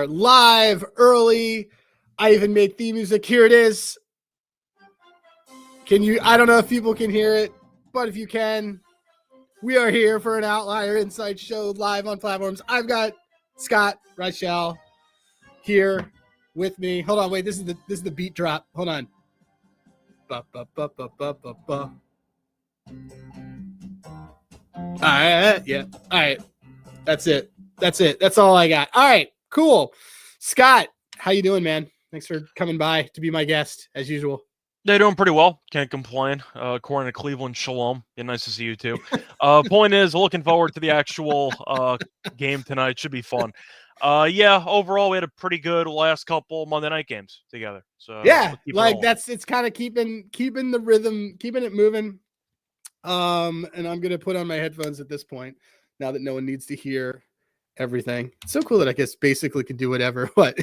are live early. I even made theme music. Here it is. I don't know if people can hear it, but if you can, we are here for an Outlier Insights Show live on platforms. I've got Scott Reichel here with me. Hold on, wait, this is the beat drop. Hold on. Ba, ba, ba, ba, ba, ba, ba. All right, yeah. All right. That's it. That's all I got. All right, cool. Scott, how you doing, man? Thanks for coming by to be my guest, as usual. They're doing pretty well. Can't complain. According to Cleveland, shalom. Yeah, nice to see you too. Point is, looking forward to the actual game tonight. Should be fun. Yeah, overall, we had a pretty good last couple Monday night games together. So yeah, like it's kind of keeping the rhythm, keeping it moving. And I'm gonna put on my headphones at this point now that no one needs to hear everything. It's so cool that I guess basically can do whatever. What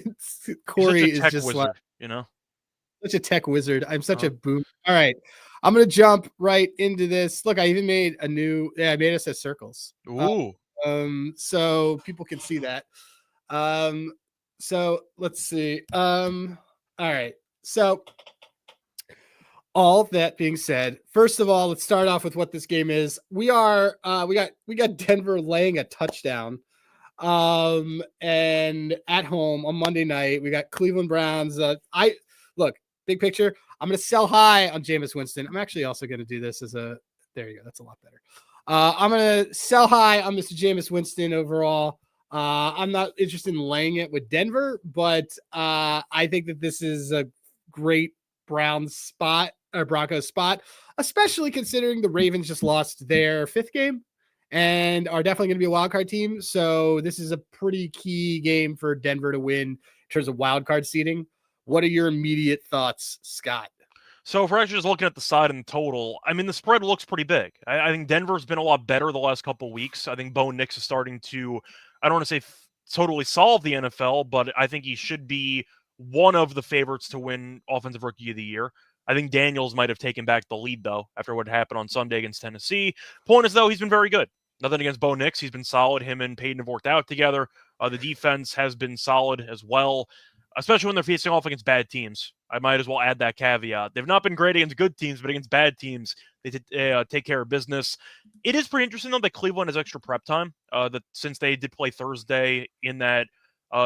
Corey is just wizard, like, you know, such a tech wizard. I'm such a boom. All right, I'm gonna jump right into this. Look, I even made I made us as circles. Ooh. So people can see that. So let's see. All right. So all that being said, first of all, let's start off with what this game is. We got Denver laying a touchdown. And at home on Monday night, we got Cleveland Browns. Big picture. I'm going to sell high on Jameis Winston. I'm actually also going to do this there you go. That's a lot better. I'm going to sell high on Mr. Jameis Winston overall. I'm not interested in laying it with Denver, but I think that this is a great Browns spot or Broncos spot, especially considering the Ravens just lost their 5th game and are definitely going to be a wild card team. So this is a pretty key game for Denver to win in terms of wild card seeding. What are your immediate thoughts, Scott? So if we're actually just looking at the side and total, I mean, the spread looks pretty big. I think Denver's been a lot better the last couple of weeks. I think Bo Nix is starting to, I don't want to say totally solve the NFL, but I think he should be one of the favorites to win Offensive Rookie of the Year. I think Daniels might have taken back the lead, though, after what happened on Sunday against Tennessee. Point is, though, he's been very good. Nothing against Bo Nix. He's been solid. Him and Payton have worked out together. The defense has been solid as well, especially when they're facing off against bad teams. I might as well add that caveat. They've not been great against good teams, but against bad teams, they take care of business. It is pretty interesting, though, that Cleveland has extra prep time, since they did play Thursday in that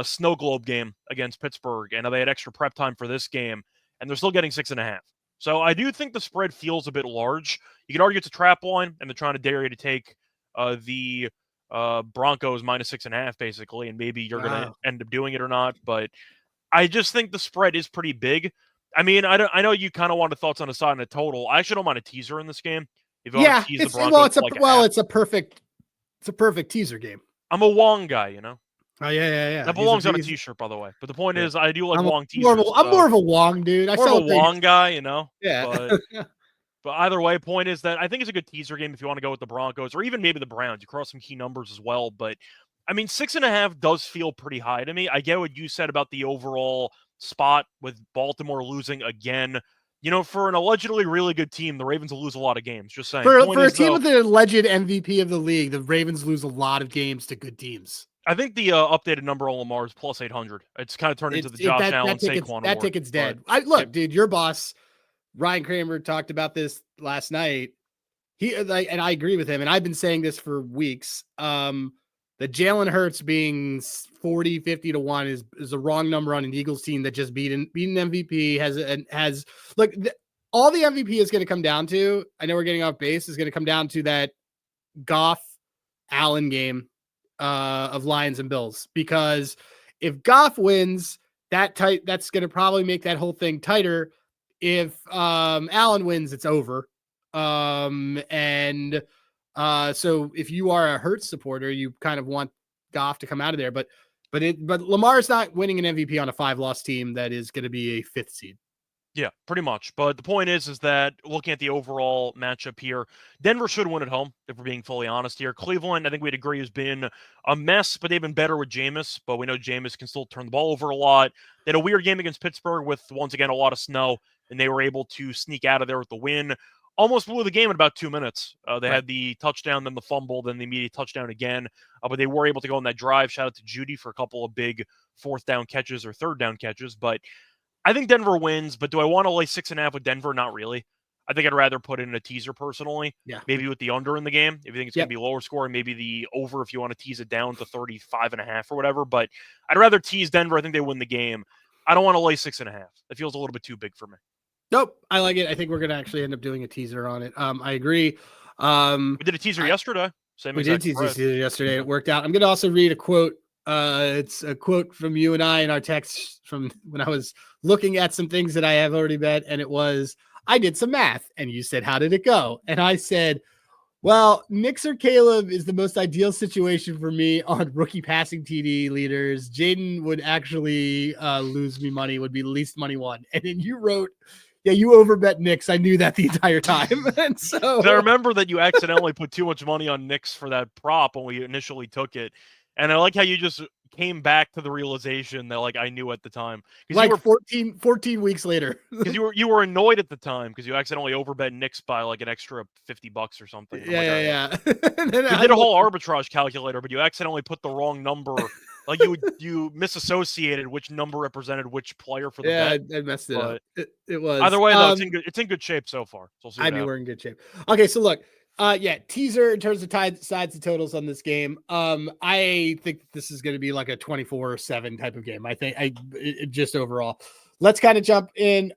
snow globe game against Pittsburgh, and they had extra prep time for this game, and they're still getting 6.5. So I do think the spread feels a bit large. You could argue it's a trap line, and they're trying to dare you to take the Broncos minus 6.5, basically, and maybe you're going to end up doing it or not. But I just think the spread is pretty big. I mean, I know you kind of wanted thoughts on the side and the total. I actually don't mind a teaser in this game. If you want to tease the Broncos, it's a perfect teaser game. I'm a Wong guy, you know. Oh yeah. That belongs on a t-shirt, by the way. But the point is, I do like Wong teasers. I'm more of a Wong dude. I'm more of a Wong guy, you know. Yeah. But either way, point is that I think it's a good teaser game if you want to go with the Broncos or even maybe the Browns. You cross some key numbers as well. But I mean, 6.5 does feel pretty high to me. I get what you said about the overall spot with Baltimore losing again. You know, for an allegedly really good team, the Ravens will lose a lot of games. Just saying. For a team with the alleged MVP of the league, the Ravens lose a lot of games to good teams. I think the updated number on Lamar is plus 800. It's kind of turned into the Josh Allen Saquon That ticket's dead. Dude, your boss, Ryan Kramer, talked about this last night. And I agree with him, and I've been saying this for weeks. The Jalen Hurts being 40, 50 to 1 is the wrong number on an Eagles team that just beat an MVP. All the MVP is going to come down to, I know we're getting off base, is going to come down to that Goff Allen game of Lions and Bills, because if Goff wins, that's going to probably make that whole thing tighter. If Allen wins, it's over. So if you are a Hurts supporter, you kind of want Goff to come out of there, but Lamar's not winning an MVP on a 5-loss team that is going to be a 5th seed. Yeah, pretty much. But the point is that looking at the overall matchup here, Denver should win at home, if we're being fully honest here. Cleveland, I think we'd agree, has been a mess, but they've been better with Jameis. But we know Jameis can still turn the ball over a lot. They had a weird game against Pittsburgh with, once again, a lot of snow, and they were able to sneak out of there with the win. almost blew the game in about 2 minutes. They Right. had the touchdown, then the fumble, then the immediate touchdown again. But they were able to go on that drive. Shout out to Judy for a couple of big fourth down catches or third down catches. But I think Denver wins. But do I want to lay 6.5 with Denver? Not really. I think I'd rather put in a teaser personally. Yeah. Maybe with the under in the game. If you think it's going Yep. to be lower scoring, maybe the over if you want to tease it down to 35.5 or whatever. But I'd rather tease Denver. I think they win the game. I don't want to lay 6.5. It feels a little bit too big for me. Nope. I like it. I think we're going to actually end up doing a teaser on it. I agree. We did a teaser yesterday. We did teaser yesterday. It worked out. I'm going to also read a quote. It's a quote from you and I in our text from when I was looking at some things that I have already bet. And it was, I did some math. And you said, how did it go? And I said, well, Nix or Caleb is the most ideal situation for me on rookie passing TD leaders. Jaden would actually lose me money, would be the least money won. And then you wrote, yeah, you overbet Nix. I knew that the entire time. And so I remember that you accidentally put too much money on Nix for that prop when we initially took it. And I like how you just came back to the realization that, like, I knew at the time. Like you were 14 weeks later. Because you were annoyed at the time because you accidentally overbet Knicks by like an extra $50 or something. Yeah. You did a whole arbitrage calculator, but you accidentally put the wrong number. Like you misassociated which number represented which player for the bet. I messed it up. It was either way though. It's in good shape so far. So I mean, we're in good shape. Okay, so look, teaser in terms of sides and totals on this game. I think this is going to be like a 24-7 type of game. I think just overall. Let's kind of jump in.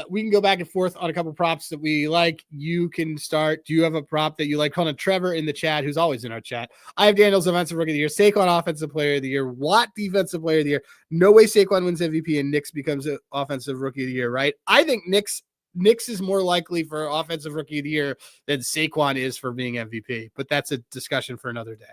We can go back and forth on a couple props that we like. You can start. Do you have a prop that you like? Call on Trevor in the chat, who's always in our chat. I have Daniels offensive rookie of the year, Saquon offensive player of the year, Watt defensive player of the year. No way Saquon wins MVP and Nix becomes an offensive rookie of the year, right? I think Nix is more likely for offensive rookie of the year than Saquon is for being MVP, but that's a discussion for another day.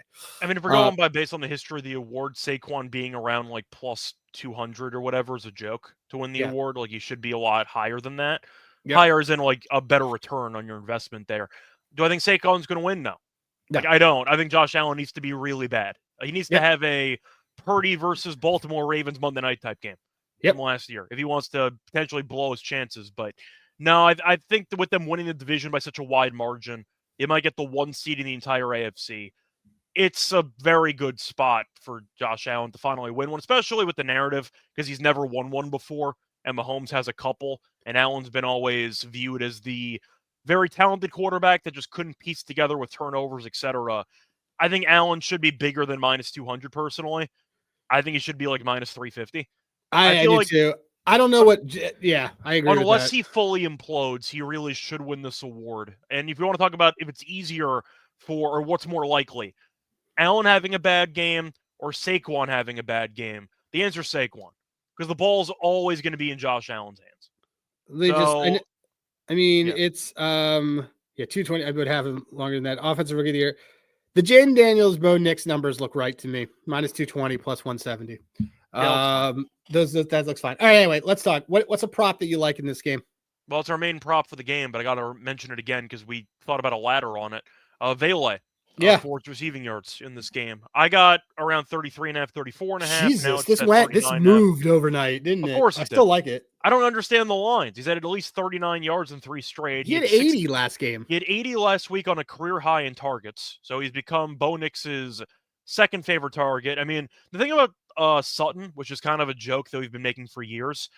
I mean, if we're going based on the history of the award, Saquon being around like plus 200 or whatever is a joke to win the award. Like, you should be a lot higher than that. Yep. Higher as in like a better return on your investment there. Do I think Saquon's going to win? No. Like, I don't. I think Josh Allen needs to be really bad. He needs to have a Purdy versus Baltimore Ravens Monday night type game from last year if he wants to potentially blow his chances. But no, I think that with them winning the division by such a wide margin, they might get the 1 seed in the entire AFC. It's a very good spot for Josh Allen to finally win one, especially with the narrative, because he's never won one before, and Mahomes has a couple, and Allen's been always viewed as the very talented quarterback that just couldn't piece together with turnovers, etc. I think Allen should be bigger than minus 200 personally. I think he should be like minus 350. I do like, too. I don't know what. Yeah, I agree. Unless he fully implodes, he really should win this award. And if you want to talk about if it's easier or what's more likely, Allen having a bad game or Saquon having a bad game, the answer is Saquon, because the ball's always going to be in Josh Allen's hands. It's 220. I would have him longer than that. Offensive rookie of the year. The Jaden Daniels, Bo Nix numbers look right to me. Minus 220 plus 170. That looks fine. All right, anyway, let's talk. What's a prop that you like in this game? Well, it's our main prop for the game, but I got to mention it again because we thought about a ladder on it. Vele. For its receiving yards in this game. I got around 33.5, 34.5. Jesus, this moved overnight, didn't it? Of course I still like it. I don't understand the lines. He's had at least 39 yards in 3 straight. He had 80 last game. He had 80 last week on a career high in targets. So he's become Bo Nix's second favorite target. I mean, the thing about Sutton, which is kind of a joke that we've been making for years,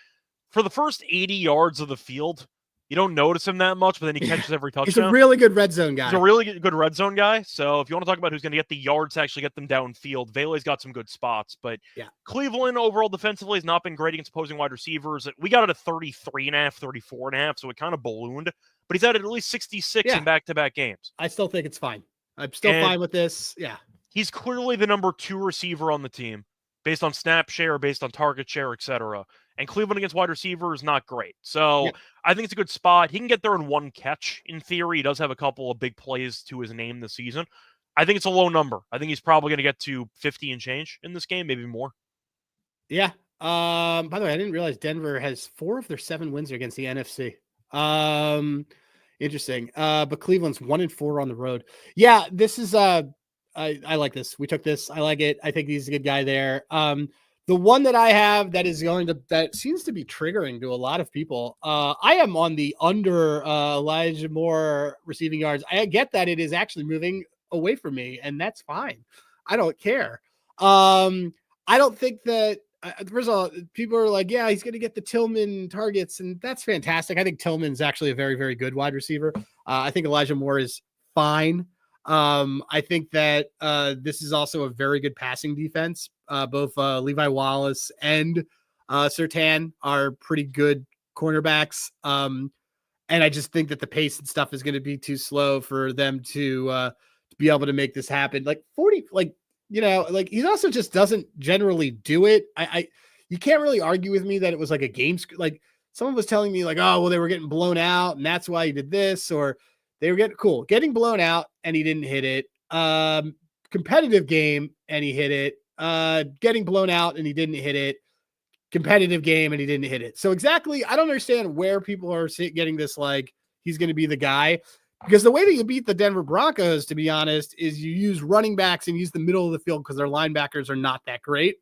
for the first 80 yards of the field, you don't notice him that much, but then he catches every touchdown. He's a really good red zone guy. He's a really good red zone guy. So if you want to talk about who's going to get the yards to actually get them downfield, Vele's got some good spots. But Cleveland overall defensively has not been great against opposing wide receivers. We got it at 33.5, 34.5, so it kind of ballooned. But he's at least 66 in back-to-back games. I still think it's fine. I'm still fine with this. Yeah. He's clearly the number 2 receiver on the team, based on snap share, based on target share, etc. And Cleveland against wide receiver is not great. So I think it's a good spot. He can get there in 1 catch. In theory, he does have a couple of big plays to his name this season. I think it's a low number. I think he's probably going to get to 50 and change in this game, maybe more. Yeah. By the way, I didn't realize Denver has 4 of their 7 wins against the NFC. Interesting. But Cleveland's 1-4 on the road. Yeah, this is I like this. We took this. I like it. I think he's a good guy there. The one that I have that seems to be triggering to a lot of people. I am on the under Elijah Moore receiving yards. I get that it is actually moving away from me, and that's fine. I don't care. I don't think that. First of all, people are like, yeah, he's going to get the Tillman targets, and that's fantastic. I think Tillman's actually a very, very good wide receiver. I think Elijah Moore is fine. I think that this is also a very good passing defense. Both Levi Wallace and Surtain are pretty good cornerbacks. And I just think that the pace and stuff is going to be too slow for them to be able to make this happen. Like 40, like, like he also just doesn't generally do it. You can't really argue with me that it was like a game. Like someone was telling me like, oh, well, they were getting blown out and that's why he did this, or they were getting blown out and he didn't hit it. Competitive game and he hit it. Getting blown out and he didn't hit it. Competitive game and he didn't hit it. So exactly, I don't understand where people are getting this like he's going to be the guy, because the way that you beat the Denver Broncos, to be honest, is you use running backs and use the middle of the field because their linebackers are not that great.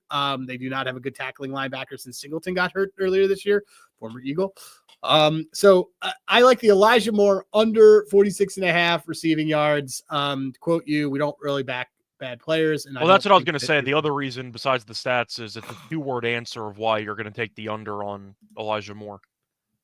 They do not have a good tackling linebacker since Singleton got hurt earlier this year, former Eagle. So I like the Elijah Moore under 46.5 receiving yards. To quote you, we don't really back bad players. And well, that's what I was going to say. The other reason besides the stats is it's a 2-word answer of why you're going to take the under on Elijah Moore.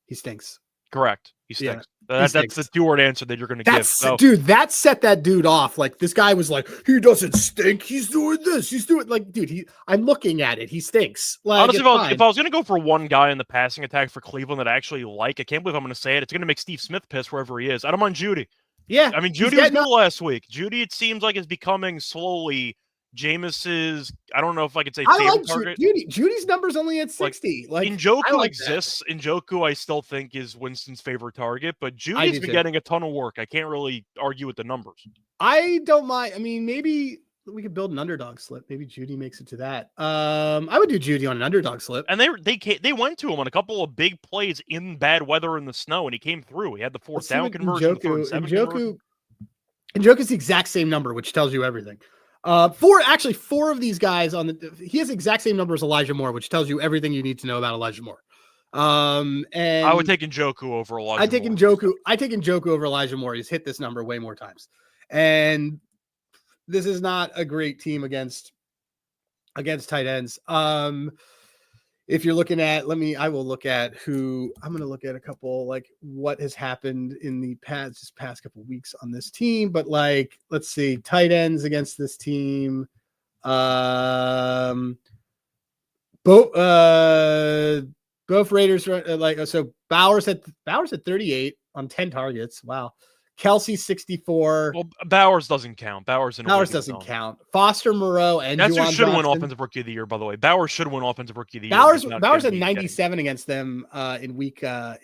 He stinks. Correct. He stinks. Yeah, that's the 2-word answer that you're going to give. So, dude, that set that dude off. Like this guy was like, he doesn't stink. He's doing this. He's doing like, dude, I'm looking at it. He stinks. Like, honestly, if I was going to go for one guy in the passing attack for Cleveland that I actually like, I can't believe I'm going to say it. It's going to make Steve Smith piss wherever he is. I don't mind Judy. Yeah. I mean, Judy was good last week. Judy, it seems like, is becoming slowly Jameis's, I don't know if I could say favorite target. Judy's number's only at 60. Like Njoku exists. Njoku, I still think, is Winston's favorite target, but Judy's been getting a ton of work. I can't really argue with the numbers. I don't mind. I mean, maybe we could build an underdog slip. Maybe Judy makes it to that. I would do Judy on an underdog slip. And they went to him on a couple of big plays in bad weather in the snow, and he came through. He had the fourth down conversion. Njoku's the exact same number, which tells you everything. Four of these guys he has the exact same number as Elijah Moore, which tells you everything you need to know about Elijah Moore. And I would take Njoku over Elijah Moore. I take Njoku over Elijah Moore. He's hit this number way more times. And this is not a great team against tight ends. If you're looking at, I will look at I'm going to look at a couple, like what has happened in the past couple of weeks on this team. But like, let's see, tight ends against this team. Both Raiders are so Bowers at 38 on 10 targets. Wow. Kelsey 64. Well, Bowers doesn't count. Bowers doesn't count. Foster Moreau and that's who should win Offensive Rookie of the Year, by the way. Bowers should win Offensive Rookie of the Year. Bowers had 97 against them in week 5.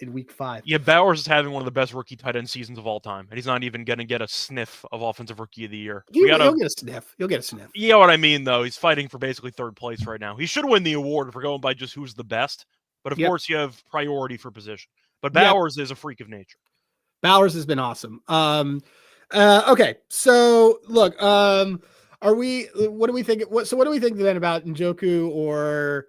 Yeah, Bowers is having one of the best rookie tight end seasons of all time, and he's not even going to get a sniff of Offensive Rookie of the Year. He'll get a sniff. You'll get a sniff. You know what I mean, though. He's fighting for basically third place right now. He should win the award if we're going by just who's the best. But of course, you have priority for position. But Bowers is a freak of nature. Bowers has been awesome. Okay, so look, what do we think? What do we think then about Njoku or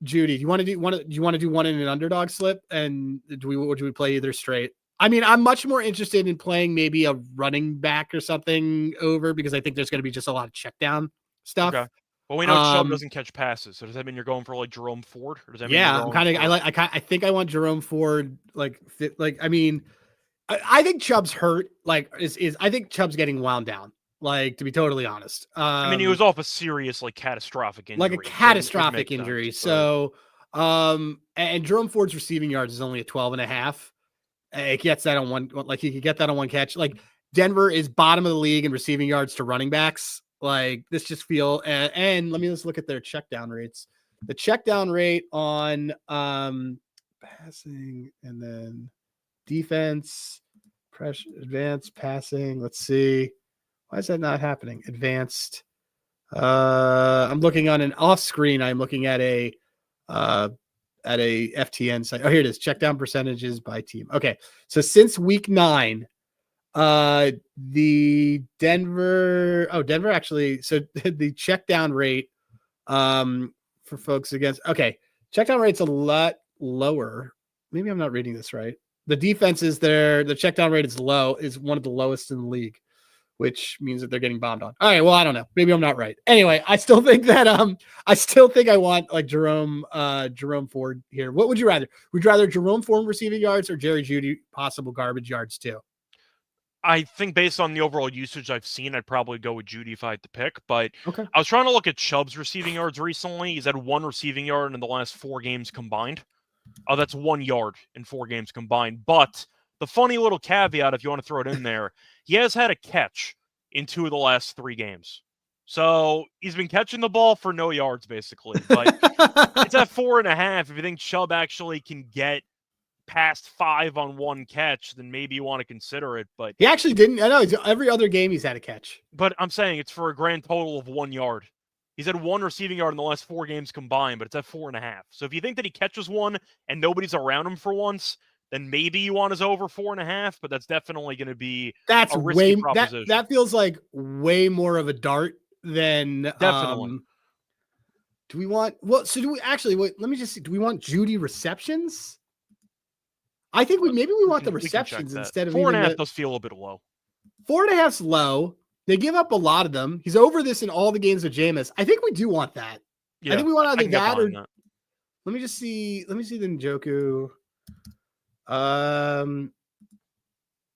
Judy? Do you want to do one in an underdog slip, and would we play either straight? I mean, I'm much more interested in playing maybe a running back or something over, because I think there's going to be just a lot of check down stuff. Okay. Well, we know Chubb doesn't catch passes, so does that mean you're going for like Jerome Ford, or does that mean I think I want Jerome Ford. I mean, I think Chubb's hurt. I think Chubb's getting wound down. Like, to be totally honest. I mean, he was off a serious, catastrophic injury. Like a catastrophic injury. So, and Jerome Ford's receiving yards is only a 12.5. It gets that on one. Like, he could get that on one catch. Like, Denver is bottom of the league in receiving yards to running backs. Like, this just feel. And let me just look at their check down rates. The check down rate on passing and then defense, pressure, advanced passing. Let's see. Why is that not happening? Advanced. I'm looking on an off screen. I'm looking at a FTN site. Oh, here it is. Check down percentages by team. Okay. So since week 9, the Denver actually, so the check down rate, for folks against. Okay, check down rate's a lot lower. Maybe I'm not reading this right. The defense is there. The check down rate is low. Is one of the lowest in the league, which means that they're getting bombed on. All right. Well, I don't know. Maybe I'm not right. Anyway, I still think that I want like Jerome Ford here. What would you rather? Would you rather Jerome Ford receiving yards or Jerry Jeudy possible garbage yards too? I think based on the overall usage I've seen, I'd probably go with Jeudy if I had to pick. But okay. I was trying to look at Chubb's receiving yards recently. He's had 1 receiving yard in the last 4 games combined. That's 1 yard in 4 games combined. But the funny little caveat, if you want to throw it in there, he has had a catch in 2 of the last 3 games. So he's been catching the ball for no yards, basically. But it's at 4.5. If you think Chubb actually can get past 5 on 1 catch, then maybe you want to consider it. But he actually didn't. I know every other game he's had a catch. But I'm saying it's for a grand total of 1 yard. He's had 1 receiving yard in the last 4 games combined, but it's at 4.5. So if you think that he catches 1 and nobody's around him for once, then maybe you want his over 4.5. But that's definitely going to be a risky proposition. That feels like way more of a dart than definitely. Do we want? Well, so do we actually? Wait, let me just see. Do we want Jeudy receptions? I think we want the receptions instead of 4.5 does feel a bit low. 4.5's low. They give up a lot of them. He's over this in all the games with Jameis. I think we do want that. Yeah, I think we want either that or. That. Let me see the Njoku.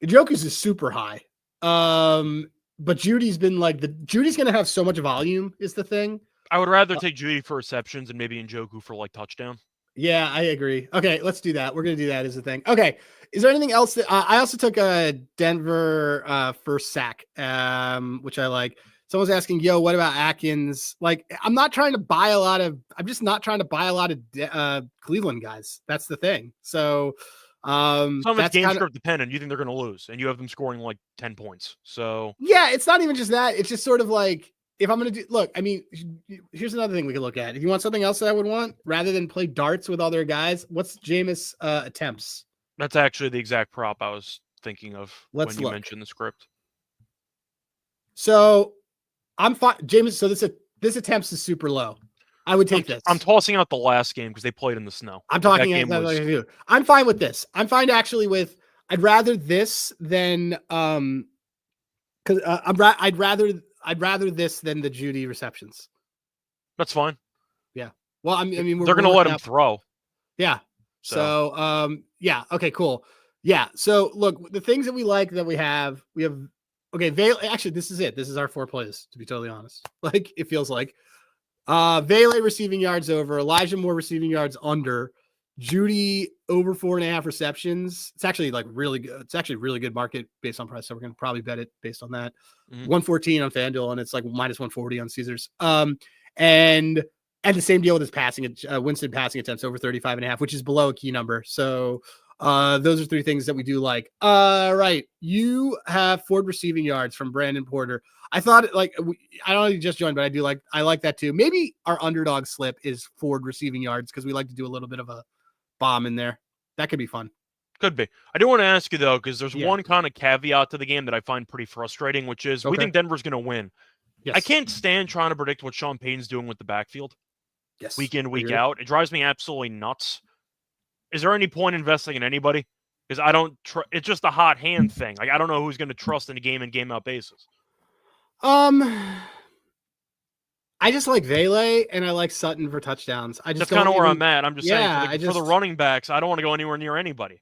Njoku's is super high. But Judy's been Judy's going to have so much volume is the thing. I would rather take Jeudy for receptions and maybe Njoku for touchdown. Yeah, I agree. Okay, let's do that. We're going to do that as a thing. Okay. Is there anything else that I also took a Denver first sack, which I like. Someone's asking, what about Atkins? I'm just not trying to buy a lot of Cleveland guys. That's the thing. So, some of it's game script dependent. You think they're going to lose and you have them scoring 10 points. So yeah, it's not even just that. It's just sort of if I'm going to here's another thing we can look at. If you want something else that I would want, rather than play darts with other guys, what's Jameis attempts? That's actually the exact prop I was thinking of when you mentioned the script. So I'm fine. Jameis, so this attempts is super low. I would take this. I'm tossing out the last game because they played in the snow. I'm talking about I'm fine with this. I'm fine actually with I'd rather this than because I'd rather this than the Jeudy receptions. That's fine. Yeah. Well, I mean, they're going to let him throw. Yeah. So, yeah. Okay, cool. Yeah. So look, the things that we like that we have, okay. Actually, this is it. This is our 4 plays, to be totally honest. It feels like, Vele receiving yards over, Elijah Moore receiving yards under, Jeudy over 4.5 receptions. It's actually really good. It's actually really good market based on price. So we're going to probably bet it based on that. 114 on FanDuel, and it's minus 140 on Caesars. And the same deal with his passing, Winston passing attempts over 35.5, which is below a key number. So those are 3 things that we do like. Right. You have Ford receiving yards from Brandon Porter. I thought I don't know if you just joined, but I like that too. Maybe our underdog slip is Ford receiving yards because we like to do a little bit of a bomb in there. That could be fun. Could be. I do want to ask you though, because there's one kind of caveat to the game that I find pretty frustrating, which is we think Denver's going to win. Yes. I can't stand trying to predict what Sean Payton's doing with the backfield. Yes. Week in, week out. It drives me absolutely nuts. Is there any point investing in anybody? Because I don't. It's just a hot hand thing. I don't know who's going to trust in a game and game out basis. I just like Vele and I like Sutton for touchdowns. That's kind of where I'm at. I'm just saying for the running backs, I don't want to go anywhere near anybody.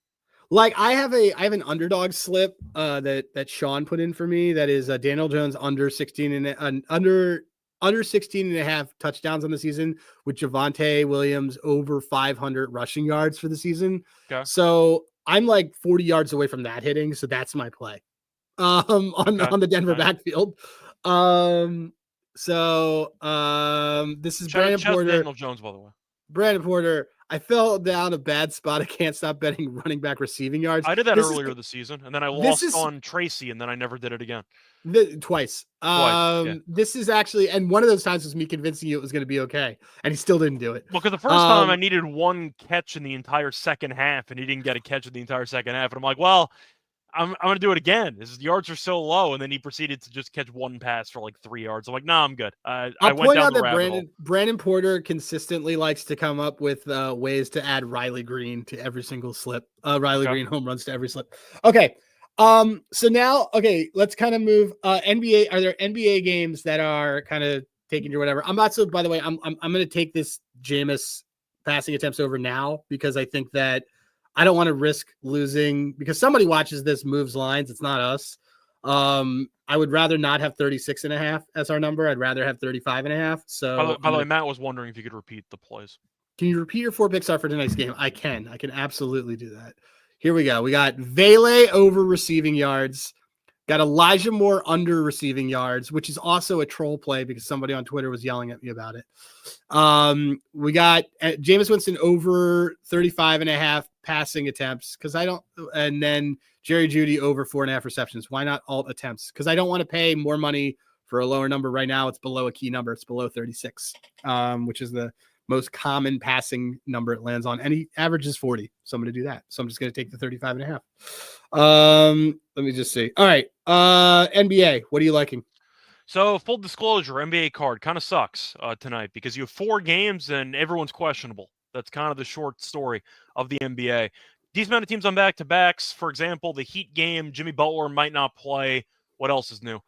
I have an underdog slip that Sean put in for me. That is Daniel Jones under 16 and under 16.5 touchdowns on the season, with Javonte Williams over 500 rushing yards for the season. Okay. So I'm 40 yards away from that hitting. So that's my play on the Denver backfield. This is Brandon Porter. Daniel Jones, by the way. Brandon Porter. I fell down a bad spot. I can't stop betting running back receiving yards. I did that earlier this season, and then I lost on Tracy, and then I never did it again. Twice. This is actually, and one of those times was me convincing you it was going to be okay, and he still didn't do it. Well, because the first time I needed 1 catch in the entire second half, and he didn't get a catch in the entire second half, and I'm like, well, I'm going to do it again. His yards are so low, and then he proceeded to just catch one pass for like 3 yards. I'm like, nah, I'm good. I I'll went point down out the that rabbit hole. Brandon Porter consistently likes to come up with ways to add Riley Green to every single slip. Riley Green home runs to every slip. Okay. So now, okay, let's kind of move. NBA. Are there NBA games that are kind of taking your whatever? I'm not so. By the way, I'm going to take this Jameis passing attempts over now because I think that I don't want to risk losing because somebody watches this, moves lines. It's not us. I would rather not have 36.5 as our number. I'd rather have 35.5. So By the way, Matt was wondering if you could repeat the plays. Can you repeat your 4 picks are for tonight's game? I can absolutely do that. Here we go. We got Vele over receiving yards. Got Elijah Moore under receiving yards, which is also a troll play because somebody on Twitter was yelling at me about it. We got Jameis Winston over 35.5 passing attempts because I don't, and then Jerry Jeudy over 4.5 receptions. Why not alt attempts? Because I don't want to pay more money for a lower number right now. It's below a key number. It's below 36, which is the most common passing number it lands on, and he averages 40. So I'm going to do that. So I'm just going to take the 35.5. Let me just see. All right. NBA, what are you liking? So full disclosure, NBA card kind of sucks tonight because you have 4 games and everyone's questionable. That's kind of the short story of the NBA. These amount of teams on back-to-backs. For example, the Heat game, Jimmy Butler might not play. What else is new?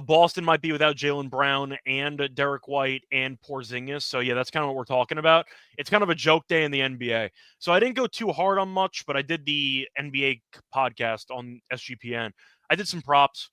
Boston might be without Jaylen Brown and Derek White and Porzingis. So, yeah, that's kind of what we're talking about. It's kind of a joke day in the NBA. So I didn't go too hard on much, but I did the NBA podcast on SGPN. I did some props.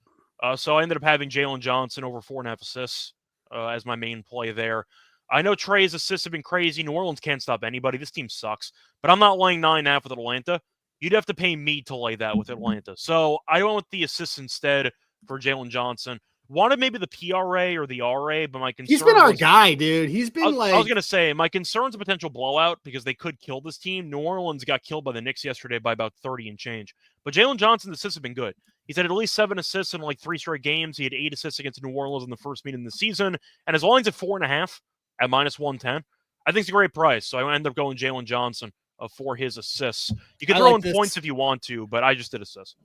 So I ended up having Jalen Johnson over 4.5 assists as my main play there. I know Trey's assists have been crazy. New Orleans can't stop anybody. This team sucks. But I'm not laying 9.5 with Atlanta. You'd have to pay me to lay that with Atlanta. So I went with the assists instead for Jalen Johnson. Wanted maybe the PRA or the RA, but my concern He's been our guy, dude. He's been I was going to say, my concern's a potential blowout because they could kill this team. New Orleans got killed by the Knicks yesterday by about 30 and change. But Jalen Johnson's assists have been good. He's had at least 7 assists in like 3 straight games. He had 8 assists against New Orleans in the first meeting of the season. And as long as it's 4.5 at minus 110, I think it's a great price. So I ended up going Jalen Johnson for his assists. You can throw in points if you want to, but I just did assists.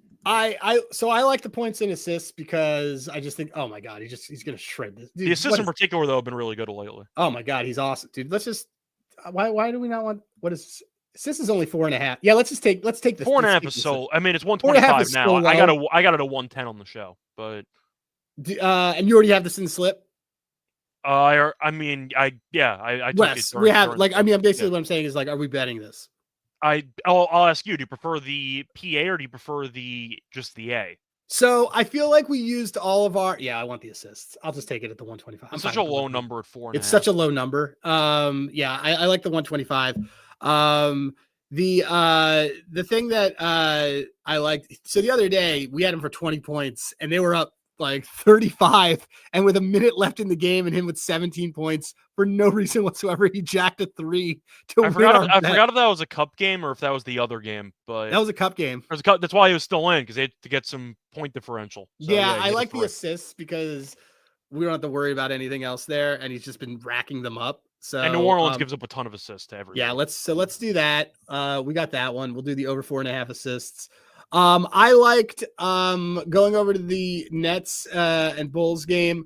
So I like the points and assists because I just think, oh my god, he's gonna shred this. Dude, the assists in particular though have been really good lately. Oh my god, he's awesome, dude. Let's just why do we not want what is assists is only 4.5? Yeah, let's take the 4.5 is so. I mean, it's 125 now. I got it at 110 on the show, but and you already have this in the slip. I took Yes, we have. Like, I mean, basically what I'm saying is like, are we betting this? I'll ask you. Do you prefer the PA or do you prefer just the A? So I feel like we used all of our. Yeah, I want the assists. I'll just take it at the 125. It's such a low number at 4.5. It's such a low number. Yeah, I like the 125. The thing that I liked. So the other day we had him for 20 points, and they were up like 35, and with a minute left in the game, and him with 17 points for no reason whatsoever, he jacked a 3 to win. I forgot if that was a cup game or if that was the other game, but that was a cup game. That's why he was still in because they had to get some point differential. So, yeah, I like the assists because we don't have to worry about anything else there, and he's just been racking them up. So and New Orleans gives up a ton of assists to everyone. Yeah, let's do that. We got that one. We'll do the over 4.5 assists. I liked going over to the Nets and Bulls game.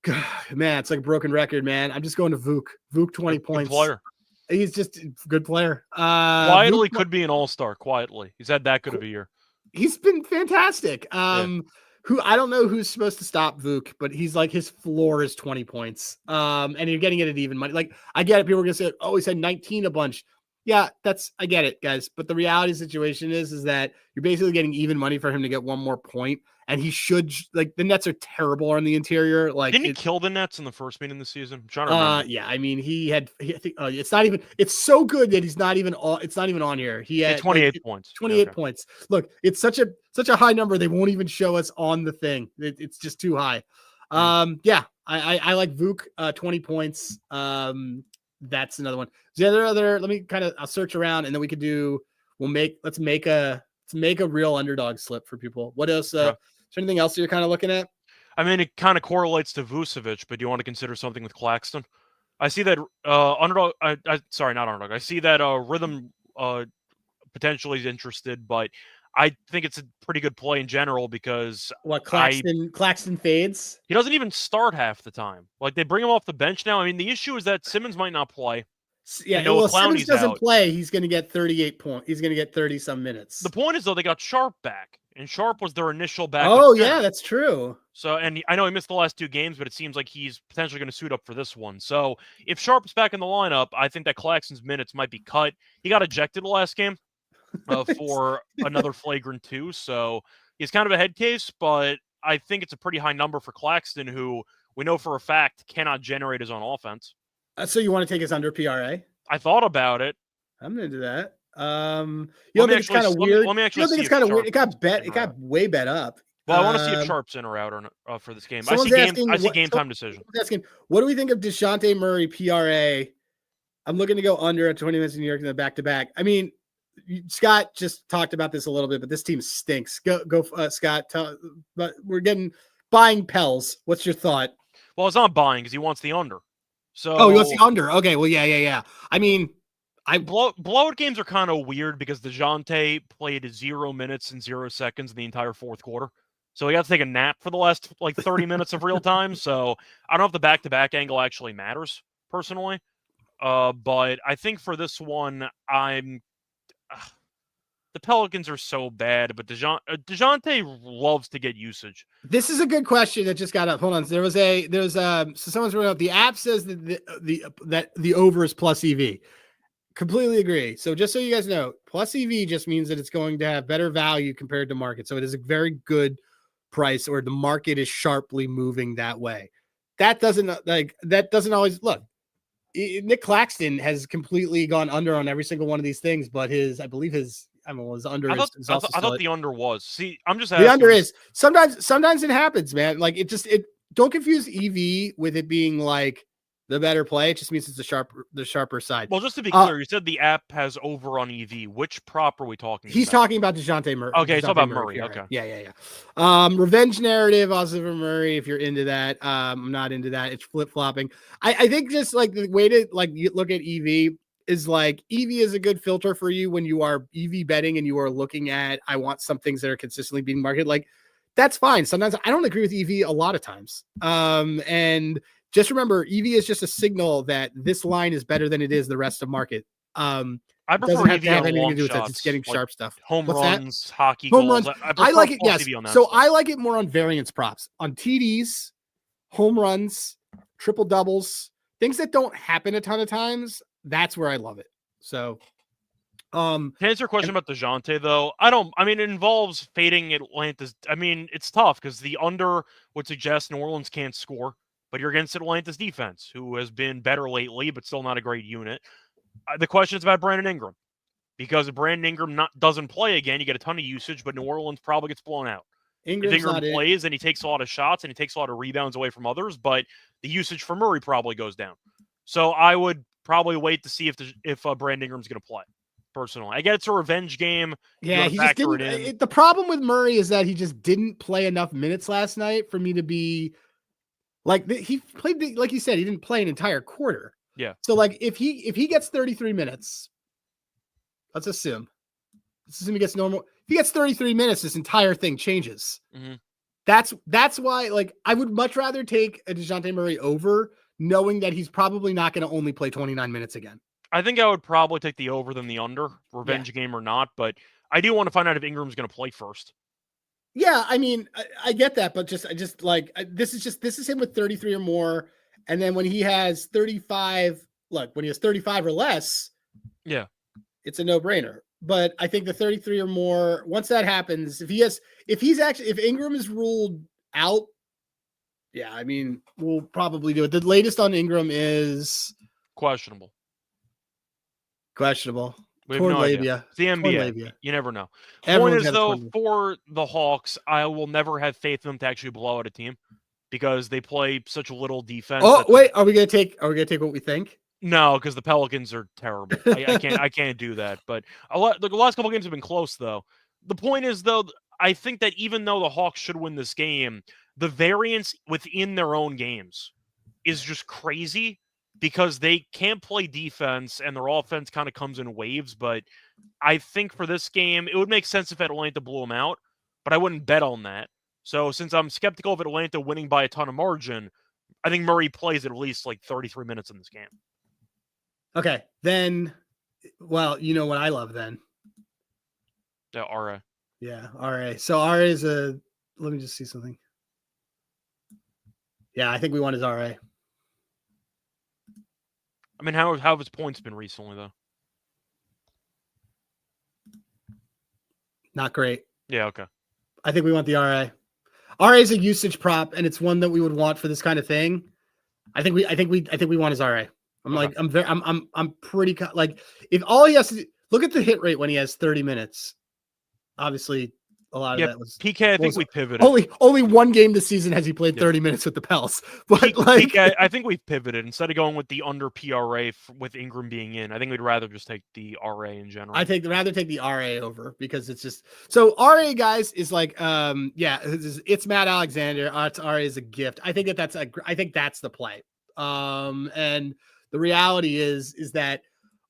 God, man, it's like a broken record, man. I'm just going to Vuk. Vuk 20 points. Good player. He's just a good player. Quietly could be an all-star. Quietly, he's had that good of a year. He's been fantastic. Who I don't know who's supposed to stop Vuk, but he's like his floor is 20 points. And you're getting it at even money. Like I get it. People are gonna say, oh, he said 19 a bunch. Yeah, I get it, guys. But the reality situation is that you're basically getting even money for him to get one more point. And he should, like, the Nets are terrible on the interior. Like, didn't he kill the Nets in the first meeting of the season? I'm trying to remember. Yeah, I mean, it's not even, it's so good that it's not even on here. He had 28 points. 28 points. Look, it's such a high number. They won't even show us on the thing. It's just too high. Yeah, I like Vuk, 20 points. That's another one. The other, let me I'll search around and then we could let's make a real underdog slip for people. What else? Is there anything else you're kind of looking at? I mean, it kind of correlates to Vucevic, but do you want to consider something with Claxton? I see that underdog. Sorry, not underdog. I see that Rhythm potentially is interested, but I think it's a pretty good play in general because What, Claxton fades? he doesn't even start half the time. Like, they bring him off the bench now. I mean, the issue is that Simmons might not play. Yeah, Noah well, Simmons Clowney's doesn't out. play. He's going to get 38 points. He's going to get 30-some minutes. The point is, though, they got Sharp back, and Sharp was their initial backup Oh, center. yeah, that's true. So, and I know he missed the last 2 games, but it seems like he's potentially going to suit up for this one. So, if Sharp's back in the lineup, I think that Claxton's minutes might be cut. He got ejected the last game for another flagrant 2, so he's kind of a head case, but I think it's a pretty high number for Claxton, who we know for a fact cannot generate his own offense. So you want to take his under PRA? I thought about it. I'm into that. You don't think it's kind of weird? Let me actually. You don't think it's kind of weird? It got way bet up. Well, I want to see if Sharp's in or out or for this game. I see game time decision. Asking, what do we think of DeJounte Murray PRA? I'm looking to go under at 20 minutes in New York in the back-to-back. I mean, Scott just talked about this a little bit, but this team stinks. Go, Scott. But we're buying Pels. What's your thought? Well, it's not buying because he wants the under. So he wants the under. Okay, well, yeah. I mean, blowout games are kind of weird because DeJounte played 0 minutes and 0 seconds in the entire fourth quarter. So he got to take a nap for the last 30 minutes of real time. So I don't know if the back-to-back angle actually matters personally. But I think for this one, the Pelicans are so bad, but DeJounte loves to get usage. This is a good question that just got up. Hold on. So someone's running up. The app says that the over is plus EV. Completely agree. So just so you guys know, plus EV just means that it's going to have better value compared to market. So it is a very good price, or the market is sharply moving that way. That doesn't always look. Nick Claxton has completely gone under on every single one of these things, but his under. I thought the under was. See, I'm just asking. The under is sometimes it happens, man. Like it don't confuse EV with it being like the better play. It just means it's the sharper side. Well, just to be clear, you said the app has over on EV. Which prop are we talking about? He's talking about DeJounte Murray. Okay, he's talking about Murray. Okay. Yeah. Revenge narrative also for Murray, if you're into that. I'm not into that. It's flip-flopping. I think just like the way to you look at EV is EV is a good filter for you when you are EV betting and you are looking at, I want some things that are consistently being marketed. That's fine. Sometimes I don't agree with EV a lot of times. And just remember, EV is just a signal that this line is better than it is the rest of market. I prefer EV on long shots. It's getting sharp stuff. Home runs, hockey home goals. runs. I like it. Yes. So I like it more on variance props, on TDs, home runs, triple doubles, things that don't happen a ton of times. That's where I love it. So, to answer your question about DeJounte, though, it involves fading Atlanta's. I mean, it's tough because the under would suggest New Orleans can't score. But you're against Atlanta's defense, who has been better lately, but still not a great unit. The question is about Brandon Ingram. Because if Brandon Ingram doesn't play again, you get a ton of usage, but New Orleans probably gets blown out. If Ingram plays, and he takes a lot of shots, and he takes a lot of rebounds away from others, but the usage for Murray probably goes down. So I would probably wait to see if Brandon Ingram's going to play, personally. I get it's a revenge game. Yeah, he just didn't. The problem with Murray is that he just didn't play enough minutes last night for me to be... he played, like you said, he didn't play an entire quarter. Yeah. So if he gets 33 minutes, let's assume he gets normal. If he gets 33 minutes, this entire thing changes. Mm-hmm. That's why I would much rather take a DeJounte Murray over, knowing that he's probably not going to only play 29 minutes again. I think I would probably take the over than the under, revenge game or not, but I do want to find out if Ingram's going to play first. Yeah, I mean, I get that, but this is him with 33 or more, and then when he has 35, when he has 35 or less, yeah, it's a no-brainer. But I think the 33 or more, once that happens, if Ingram is ruled out, yeah, I mean, we'll probably do it. The latest on Ingram is questionable. We have no idea. It's the NBA. You never know. Point is, though, for the Hawks, I will never have faith in them to actually blow out a team because they play such little defense. Oh, wait, are we gonna take what we think? No, because the Pelicans are terrible. I can't do that. But the last couple games have been close, though. The point is, though, I think that even though the Hawks should win this game, the variance within their own games is just crazy. because they can't play defense and their offense kind of comes in waves. But I think for this game, it would make sense if Atlanta blew them out, but I wouldn't bet on that. So since I'm skeptical of Atlanta winning by a ton of margin, I think Murray plays at least like 33 minutes in this game. Okay, then, well, you know what I love then. Yeah, RA. Yeah, RA. So RA is let me just see something. Yeah, I think we want his RA. I mean, how have his points been recently, though? Not great. Yeah, okay. I think we want the RA. RA is a usage prop, and it's one that we would want for this kind of thing. I think we want his RA. I'm pretty like, if all he has to do, look at the hit rate when he has 30 minutes. Obviously, a lot of that was PK. I think we pivoted. Only one game this season has he played 30 minutes with the Pels. But PK, I think we've pivoted. Instead of going with the under PRA with Ingram being in, I think we'd rather just take the RA in general. Rather take the RA over, because it's just so RA, guys, is like it's Matt Alexander. It's RA is a gift. I think that's the play. And the reality is that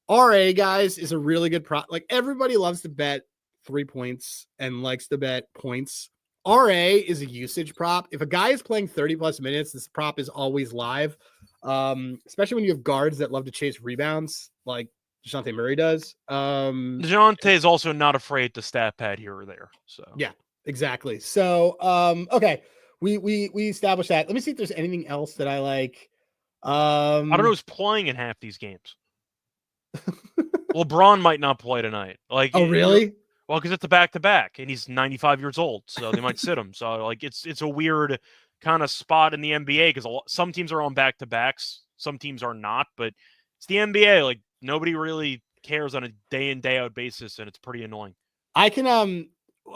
RA, guys, is a really good prop. Like, everybody loves to bet 3 points and likes to bet points. RA is a usage prop. If a guy is playing 30 plus minutes, this prop is always live. Especially when you have guards that love to chase rebounds, like DeJounte Murray does. DeJounte is also not afraid to stat pad here or there. So yeah, exactly. So okay, we established that. Let me see if there's anything else that I like. I don't know who's playing in half these games. LeBron might not play tonight. Like, oh really? Well, because it's a back-to-back, and he's 95 years old, so they might sit him. So, like, it's a weird kind of spot in the NBA, because some teams are on back-to-backs, some teams are not, but it's the NBA. Like, nobody really cares on a day-in, day-out basis, and it's pretty annoying. I can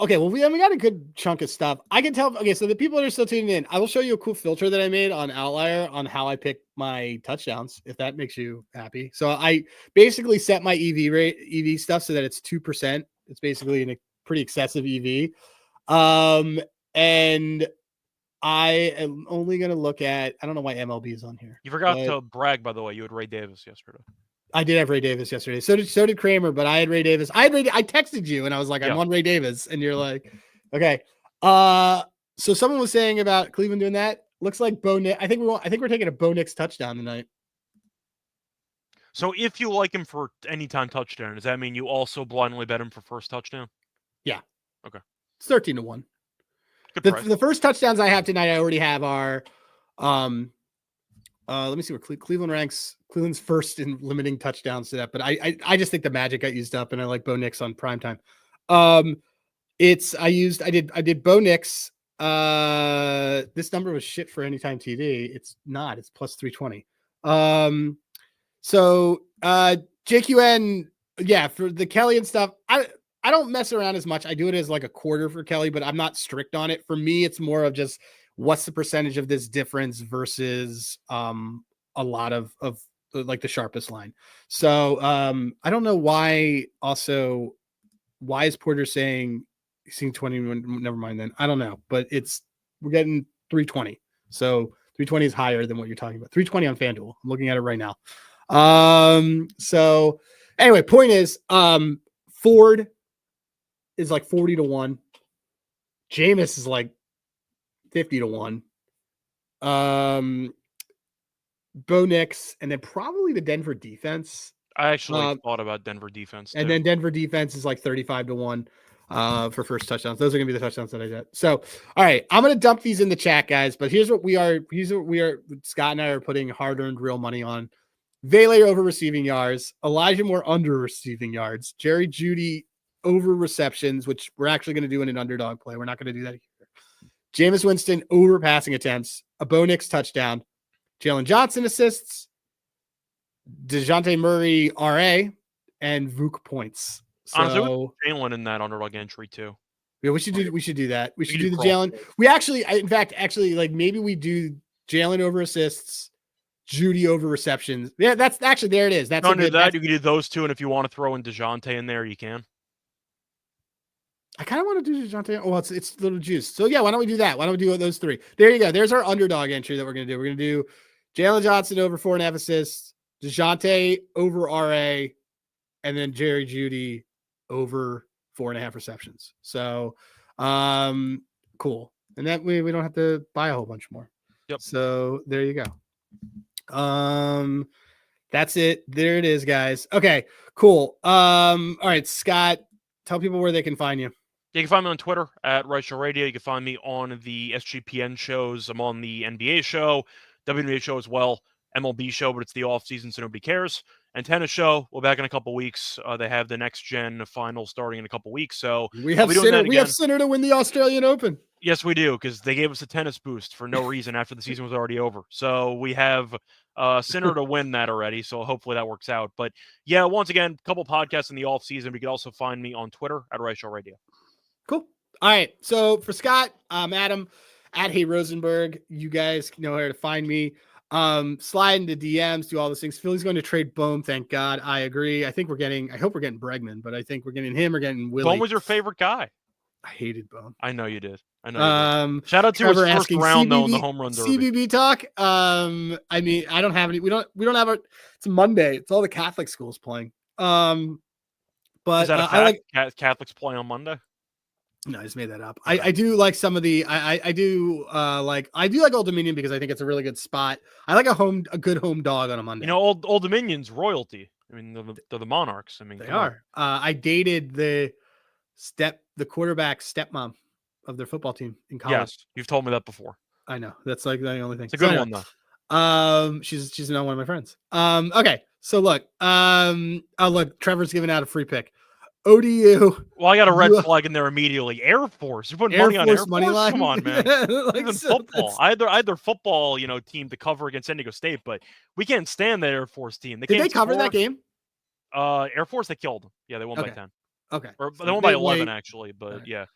okay, well, we got a good chunk of stuff. I can tell. Okay, so the people that are still tuning in, I will show you a cool filter that I made on Outlier on how I pick my touchdowns, if that makes you happy. So I basically set my EV stuff so that it's 2%. It's basically a pretty excessive EV. And I am only going to look at, I don't know why MLB is on here. You forgot to brag, by the way. You had Ray Davis yesterday. I did have Ray Davis yesterday. So did Kramer, but I had Ray Davis. I texted you and I was like, I'm on Ray Davis. And you're like, okay. So someone was saying about Cleveland doing that. Looks like Bo Nix. I think we're taking a Bo Nix touchdown tonight. So if you like him for anytime touchdown, does that mean you also blindly bet him for first touchdown? Yeah. Okay. It's 13-1. The first touchdowns I have tonight, I already have are, let me see where Cleveland ranks. Cleveland's first in limiting touchdowns to that, but I just think the Magic got used up, and I like Bo Nix on primetime. I did Bo Nix. This number was shit for anytime TD. It's not. It's plus 320. So JQN, yeah, for the Kelly and stuff, I don't mess around as much. I do it as like a quarter for Kelly, but I'm not strict on it. For me, it's more of just what's the percentage of this difference versus a lot of like the sharpest line. So I don't know why is Porter saying he's seeing 20? Never mind then. I don't know, but we're getting 320. So 320 is higher than what you're talking about. 320 on FanDuel. I'm looking at it right now. So anyway, point is, Ford is like 40-1. Jameis is like 50-1. Bo Nix, and then probably the Denver defense. I actually thought about Denver defense too. And then Denver defense is like 35-1 for first touchdowns. Those are gonna be the touchdowns that I get. So, all right, I'm gonna dump these in the chat, guys. But here's what we are. Scott and I are putting hard-earned real money on. Vele over receiving yards, Elijah Moore under receiving yards, Jerry Jeudy over receptions, which we're actually going to do in an underdog play. We're not going to do that here. Jameis Winston over passing attempts, a Bo Nix touchdown, Jalen Johnson assists, DeJounte Murray RA, and Vuk points. So Jalen in that underdog entry too. Yeah, we should do that. We should do the Jalen. We actually, like maybe we do Jalen over assists, Jeudy over receptions. Yeah, that's actually, there it is. That's under that. You can do those two, and if you want to throw in DeJounte in there, you can. I kind of want to do DeJounte. Oh, it's little juice. So yeah, why don't we do that? Why don't we do those three? There you go. There's our underdog entry that we're gonna do. We're gonna do Jalen Johnson over 4.5 assists, DeJounte over RA, and then Jerry Jeudy over 4.5 receptions. So cool. And that way we don't have to buy a whole bunch more. Yep. So there you go. That's it. There it is, guys. Okay, cool. All right, Scott, tell people where they can find you. You can find me on Twitter at Right Show Radio. You can find me on the SGPN shows. I'm on the NBA show, WNBA show as well, MLB show, but it's the off season, so nobody cares. And tennis show. We're back in a couple weeks. They have the next gen final starting in a couple weeks. So we have Sinner to win the Australian Open. Yes, we do, because they gave us a tennis boost for no reason after the season was already over. So we have Sinner to win that already. So hopefully that works out. But yeah, once again, a couple podcasts in the off season. You can also find me on Twitter at Right Show Radio. Cool. All right. So for Scott, I'm Adam at Hey Rosenberg. You guys know where to find me. Slide into DMs, do all those things. Philly's going to trade Bohm. Thank God. I agree. I hope we're getting Bregman, but I think we're getting him or getting Willie. Bohm was your favorite guy. I hated Bohm. I know you did. Shout out to Trevor his first round though in the home run derby. CBB talk. I mean, I don't have any. We don't have it's a Monday. It's all the Catholic schools playing. But is that a fact? I like Catholics play on Monday. No, I just made that up. I do like some of the I do like Old Dominion because I think it's a really good spot. I like a good home dog on a Monday. You know, Old Dominion's royalty. I mean, they're the Monarchs. I mean, they are. I dated the quarterback stepmom of their football team in college. Yes, you've told me that before. I know. That's like the only thing. It's a good one though. She's not one of my friends. Okay. So look, look, Trevor's giving out a free pick. ODU. Well, I got a red flag in there immediately. Air Force. You're putting money on Air Force? Money line? Come on, man. Even football. I had their football, team to cover against San Diego State, but we can't stand that Air Force team. Did they cover that game? Air Force, they killed them. Yeah, they won by 10. Okay. Or they won by 11, actually, but yeah.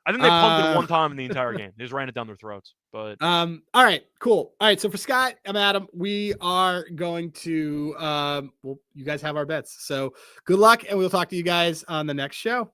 I think they punted one time in the entire game. They just ran it down their throats. But all right, cool. All right, so for Scott, I'm Adam. We are going to you guys have our bets. So good luck, and we'll talk to you guys on the next show.